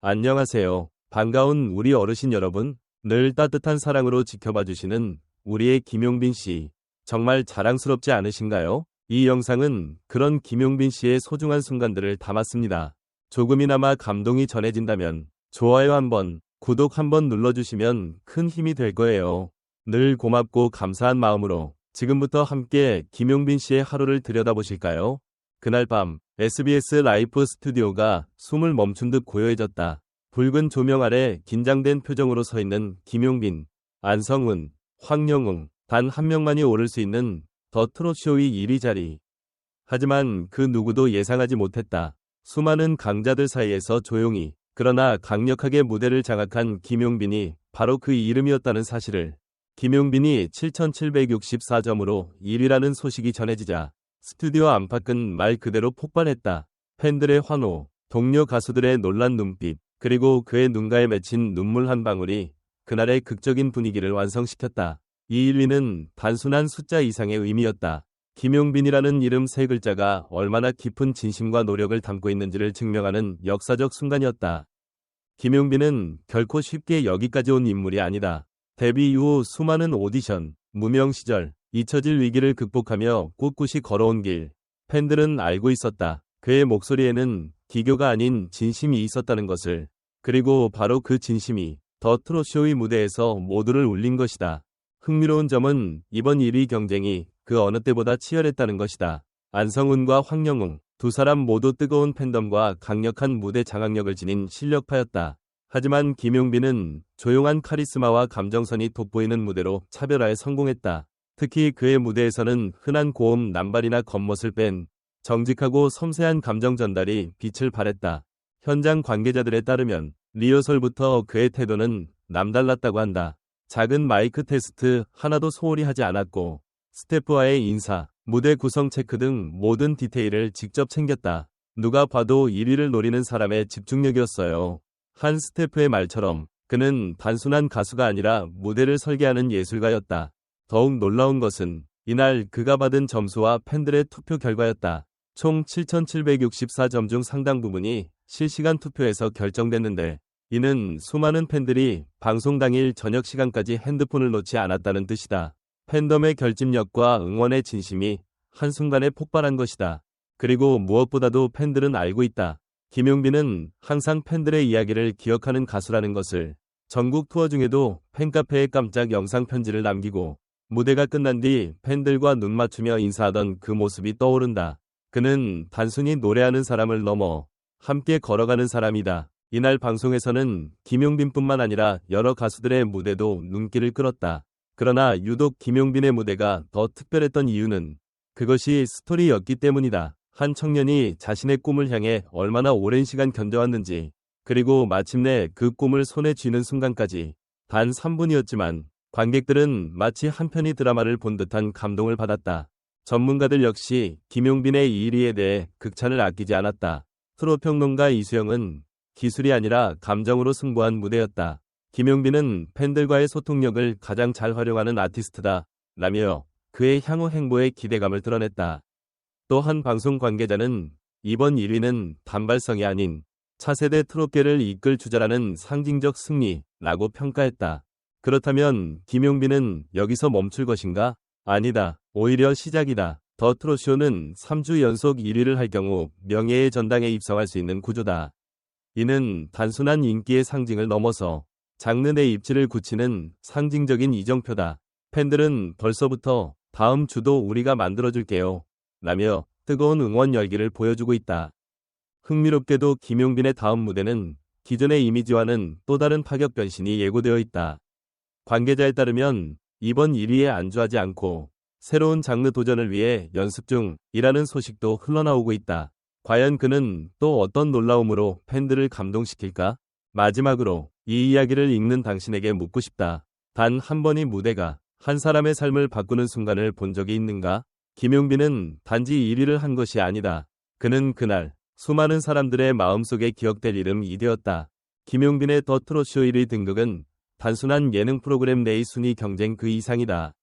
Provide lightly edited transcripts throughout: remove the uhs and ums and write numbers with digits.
안녕하세요. 반가운 우리 어르신 여러분. 늘 따뜻한 사랑으로 지켜봐 주시는 우리의 김용빈 씨. 정말 자랑스럽지 않으신가요? 이 영상은 그런 김용빈 씨의 소중한 순간들을 담았습니다. 조금이나마 감동이 전해진다면 좋아요 한번, 구독 한번 눌러주시면 큰 힘이 될 거예요. 늘 고맙고 감사한 마음으로 지금부터 함께 김용빈 씨의 하루를 들여다보실까요? 그날 밤 SBS 라이프 스튜디오가 숨을 멈춘 듯 고요해졌다. 붉은 조명 아래 긴장된 표정으로 서 있는 김용빈, 안성훈, 황영웅, 단 한 명만이 오를 수 있는 더 트롯쇼의 1위 자리. 하지만 그 누구도 예상하지 못했다. 수많은 강자들 사이에서 조용히 그러나 강력하게 무대를 장악한 김용빈이 바로 그 이름이었다는 사실을. 김용빈이 7,764점으로 1위라는 소식이 전해지자 스튜디오 안팎은 말 그대로 폭발했다. 팬들의 환호, 동료 가수들의 놀란 눈빛, 그리고 그의 눈가에 맺힌 눈물 한 방울이 그날의 극적인 분위기를 완성시켰다. 이 1위는 단순한 숫자 이상의 의미였다. 김용빈이라는 이름 세 글자가 얼마나 깊은 진심과 노력을 담고 있는지를 증명하는 역사적 순간이었다. 김용빈은 결코 쉽게 여기까지 온 인물이 아니다. 데뷔 이후 수많은 오디션, 무명 시절, 잊혀질 위기를 극복하며 꿋꿋이 걸어온 길. 팬들은 알고 있었다. 그의 목소리에는 기교가 아닌 진심이 있었다는 것을. 그리고 바로 그 진심이 더 트롯쇼의 무대에서 모두를 울린 것이다. 흥미로운 점은 이번 1위 경쟁이 그 어느 때보다 치열했다는 것이다. 안성훈과 황영웅, 두 사람 모두 뜨거운 팬덤과 강력한 무대 장악력을 지닌 실력파였다. 하지만 김용빈은 조용한 카리스마와 감정선이 돋보이는 무대로 차별화에 성공했다. 특히 그의 무대에서는 흔한 고음, 남발이나 겉멋을 뺀 정직하고 섬세한 감정 전달이 빛을 발했다. 현장 관계자들에 따르면 리허설부터 그의 태도는 남달랐다고 한다. 작은 마이크 테스트 하나도 소홀히 하지 않았고 스태프와의 인사, 무대 구성 체크 등 모든 디테일을 직접 챙겼다. 누가 봐도 1위를 노리는 사람의 집중력이었어요. 한 스태프의 말처럼 그는 단순한 가수가 아니라 무대를 설계하는 예술가였다. 더욱 놀라운 것은 이날 그가 받은 점수와 팬들의 투표 결과였다. 총 7,764점 중 상당 부분이 실시간 투표에서 결정됐는데 이는 수많은 팬들이 방송 당일 저녁 시간까지 핸드폰을 놓지 않았다는 뜻이다. 팬덤의 결집력과 응원의 진심이 한순간에 폭발한 것이다. 그리고 무엇보다도 팬들은 알고 있다. 김용빈은 항상 팬들의 이야기를 기억하는 가수라는 것을. 전국 투어 중에도 팬카페에 깜짝 영상 편지를 남기고 무대가 끝난 뒤 팬들과 눈 맞추며 인사하던 그 모습이 떠오른다. 그는 단순히 노래하는 사람을 넘어 함께 걸어가는 사람이다. 이날 방송에서는 김용빈뿐만 아니라 여러 가수들의 무대도 눈길을 끌었다. 그러나 유독 김용빈의 무대가 더 특별했던 이유는 그것이 스토리였기 때문이다. 한 청년이 자신의 꿈을 향해 얼마나 오랜 시간 견뎌왔는지, 그리고 마침내 그 꿈을 손에 쥐는 순간까지 단 3분이었지만 관객들은 마치 한 편의 드라마를 본 듯한 감동을 받았다. 전문가들 역시 김용빈의 1위에 대해 극찬을 아끼지 않았다. 트롯 평론가 이수영은 기술이 아니라 감정으로 승부한 무대였다. 김용빈은 팬들과의 소통력을 가장 잘 활용하는 아티스트다 라며 그의 향후 행보에 기대감을 드러냈다. 또 한 방송 관계자는 이번 1위는 단발성이 아닌 차세대 트롯계를 이끌 주자라는 상징적 승리라고 평가했다. 그렇다면 김용빈은 여기서 멈출 것인가? 아니다. 오히려 시작이다. 더 트롯쇼는 3주 연속 1위를 할 경우 명예의 전당에 입성할 수 있는 구조다. 이는 단순한 인기의 상징을 넘어서 장르 내 입지를 굳히는 상징적인 이정표다. 팬들은 벌써부터 다음 주도 우리가 만들어줄게요 라며 뜨거운 응원 열기를 보여주고 있다. 흥미롭게도 김용빈의 다음 무대는 기존의 이미지와는 또 다른 파격 변신이 예고되어 있다. 관계자에 따르면 이번 1위에 안주하지 않고 새로운 장르 도전을 위해 연습 중이라는 소식도 흘러나오고 있다. 과연 그는 또 어떤 놀라움으로 팬들을 감동시킬까? 마지막으로 이 이야기를 읽는 당신에게 묻고 싶다. 단 한 번의 무대가 한 사람의 삶을 바꾸는 순간을 본 적이 있는가? 김용빈은 단지 1위를 한 것이 아니다. 그는 그날 수많은 사람들의 마음속에 기억될 이름이 되었다. 김용빈의 더 트롯쇼 1위 등극은 단순한 예능 프로그램 내의 순위 경쟁 그 이상이다.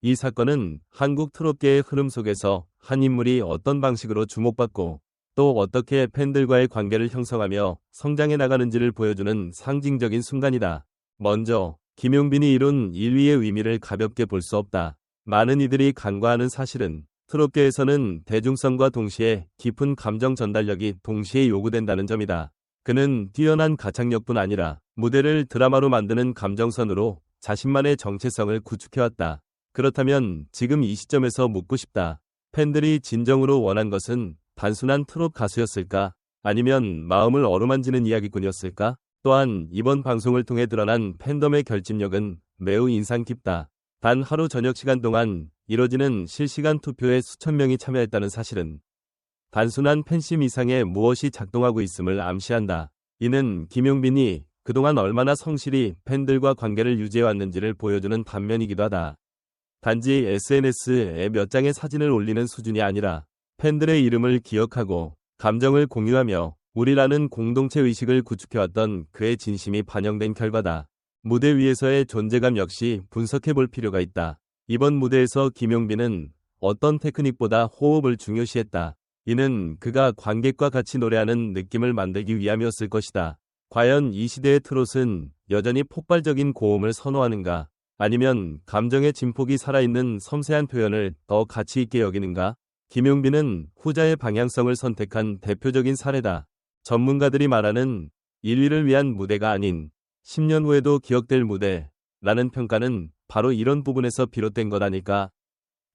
이 사건은 한국 트롯계의 흐름 속에서 한 인물이 어떤 방식으로 주목받고 또 어떻게 팬들과의 관계를 형성하며 성장해 나가는지를 보여주는 상징적인 순간이다. 먼저 김용빈이 이룬 1위의 의미를 가볍게 볼 수 없다. 많은 이들이 간과하는 사실은 트롯계에서는 대중성과 동시에 깊은 감정 전달력이 동시에 요구된다는 점이다. 그는 뛰어난 가창력뿐 아니라 무대를 드라마로 만드는 감정선으로 자신만의 정체성을 구축해왔다. 그렇다면 지금 이 시점에서 묻고 싶다. 팬들이 진정으로 원한 것은 단순한 트롯 가수였을까? 아니면 마음을 어루만지는 이야기꾼이었을까? 또한 이번 방송을 통해 드러난 팬덤의 결집력은 매우 인상 깊다. 단 하루 저녁 시간 동안 이뤄지는 실시간 투표에 수천 명이 참여했다는 사실은 단순한 팬심 이상의 무엇이 작동하고 있음을 암시한다. 이는 김용빈이 그동안 얼마나 성실히 팬들과 관계를 유지해왔는지를 보여주는 단면이기도 하다. 단지 SNS에 몇 장의 사진을 올리는 수준이 아니라 팬들의 이름을 기억하고 감정을 공유하며 우리라는 공동체 의식을 구축해왔던 그의 진심이 반영된 결과다. 무대 위에서의 존재감 역시 분석해볼 필요가 있다. 이번 무대에서 김용빈은 어떤 테크닉보다 호흡을 중요시했다. 이는 그가 관객과 같이 노래하는 느낌을 만들기 위함이었을 것이다. 과연 이 시대의 트롯은 여전히 폭발적인 고음을 선호하는가? 아니면 감정의 진폭이 살아있는 섬세한 표현을 더 가치 있게 여기는가? 김용빈은 후자의 방향성을 선택한 대표적인 사례다. 전문가들이 말하는 1위를 위한 무대가 아닌 10년 후에도 기억될 무대라는 평가는 바로 이런 부분에서 비롯된 것 아닐까?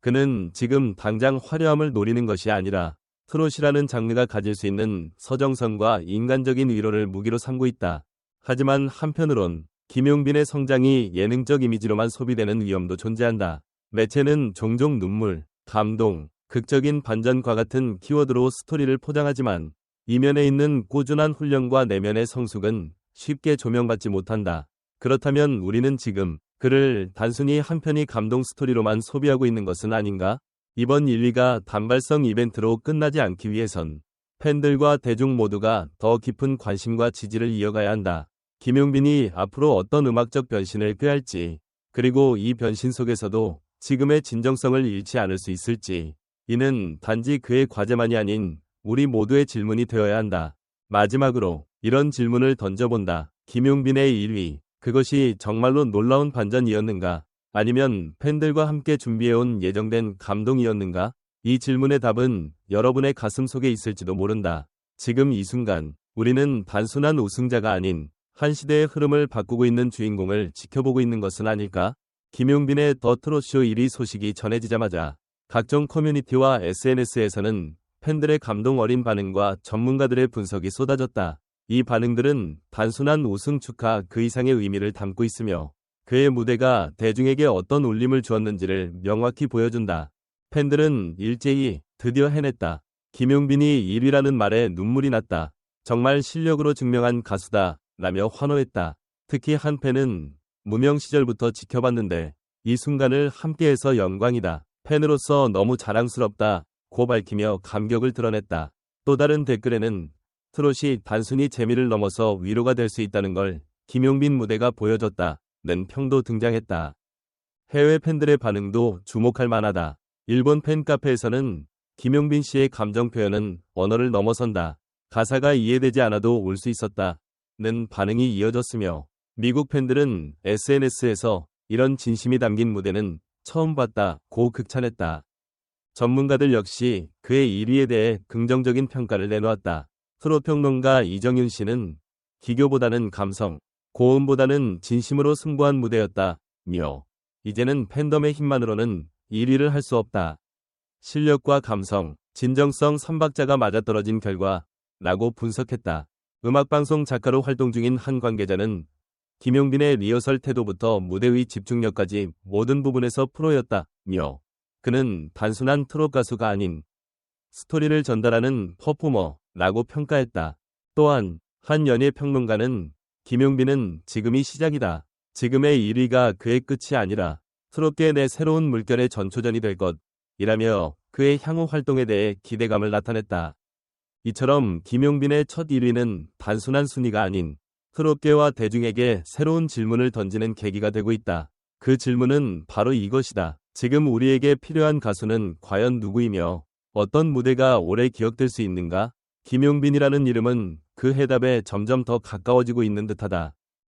그는 지금 당장 화려함을 노리는 것이 아니라 트롯이라는 장르가 가질 수 있는 서정성과 인간적인 위로를 무기로 삼고 있다. 하지만 한편으론 김용빈의 성장이 예능적 이미지로만 소비되는 위험도 존재한다. 매체는 종종 눈물, 감동, 극적인 반전과 같은 키워드로 스토리를 포장하지만 이면에 있는 꾸준한 훈련과 내면의 성숙은 쉽게 조명받지 못한다. 그렇다면 우리는 지금 그를 단순히 한 편의 감동 스토리로만 소비하고 있는 것은 아닌가? 이번 1위가 단발성 이벤트로 끝나지 않기 위해선 팬들과 대중 모두가 더 깊은 관심과 지지를 이어가야 한다. 김용빈이 앞으로 어떤 음악적 변신을 꾀할지, 그리고 이 변신 속에서도 지금의 진정성을 잃지 않을 수 있을지, 이는 단지 그의 과제만이 아닌 우리 모두의 질문이 되어야 한다. 마지막으로 이런 질문을 던져본다. 김용빈의 1위, 그것이 정말로 놀라운 반전이었는가? 아니면 팬들과 함께 준비해온 예정된 감동이었는가? 이 질문의 답은 여러분의 가슴 속에 있을지도 모른다. 지금 이 순간 우리는 단순한 우승자가 아닌 한 시대의 흐름을 바꾸고 있는 주인공을 지켜보고 있는 것은 아닐까? 김용빈의 더 트롯쇼 1위 소식이 전해지자마자 각종 커뮤니티와 SNS에서는 팬들의 감동 어린 반응과 전문가들의 분석이 쏟아졌다. 이 반응들은 단순한 우승 축하 그 이상의 의미를 담고 있으며 그의 무대가 대중에게 어떤 울림을 주었는지를 명확히 보여준다. 팬들은 일제히 드디어 해냈다. 김용빈이 1위라는 말에 눈물이 났다. 정말 실력으로 증명한 가수다. 라며 환호했다. 특히 한 팬은 무명 시절부터 지켜봤는데 이 순간을 함께해서 영광이다. 팬으로서 너무 자랑스럽다. 고 밝히며 감격을 드러냈다. 또 다른 댓글에는 트롯이 단순히 재미를 넘어서 위로가 될 수 있다는 걸 김용빈 무대가 보여줬다. 는 평도 등장했다. 해외 팬들의 반응도 주목할 만하다. 일본 팬카페에서는 김용빈 씨의 감정 표현은 언어를 넘어선다. 가사가 이해되지 않아도 울 수 있었다. 는 반응이 이어졌으며 미국 팬들은 SNS에서 이런 진심이 담긴 무대는 처음 봤다. 고 극찬했다. 전문가들 역시 그의 1위에 대해 긍정적인 평가를 내놓았다. 트롯 평론가 이정윤 씨는 기교보다는 감성, 고음보다는 진심으로 승부한 무대였다며 이제는 팬덤의 힘만으로는 1위를 할 수 없다. 실력과 감성, 진정성 3박자가 맞아떨어진 결과라고 분석했다. 음악방송 작가로 활동 중인 한 관계자는 김용빈의 리허설 태도부터 무대의 집중력까지 모든 부분에서 프로였다며 그는 단순한 트롯 가수가 아닌 스토리를 전달하는 퍼포머라고 평가했다. 또한 한 연예 평론가는 김용빈은 지금이 시작이다. 지금의 1위가 그의 끝이 아니라 트롯계의 내 새로운 물결의 전초전이 될 것이라며 그의 향후 활동에 대해 기대감을 나타냈다. 이처럼 김용빈의 첫 1위는 단순한 순위가 아닌 트롯계와 대중에게 새로운 질문을 던지는 계기가 되고 있다. 그 질문은 바로 이것이다. 지금 우리에게 필요한 가수는 과연 누구이며 어떤 무대가 오래 기억될 수 있는가? 김용빈이라는 이름은 그 해답에 점점 더 가까워지고 있는 듯하다.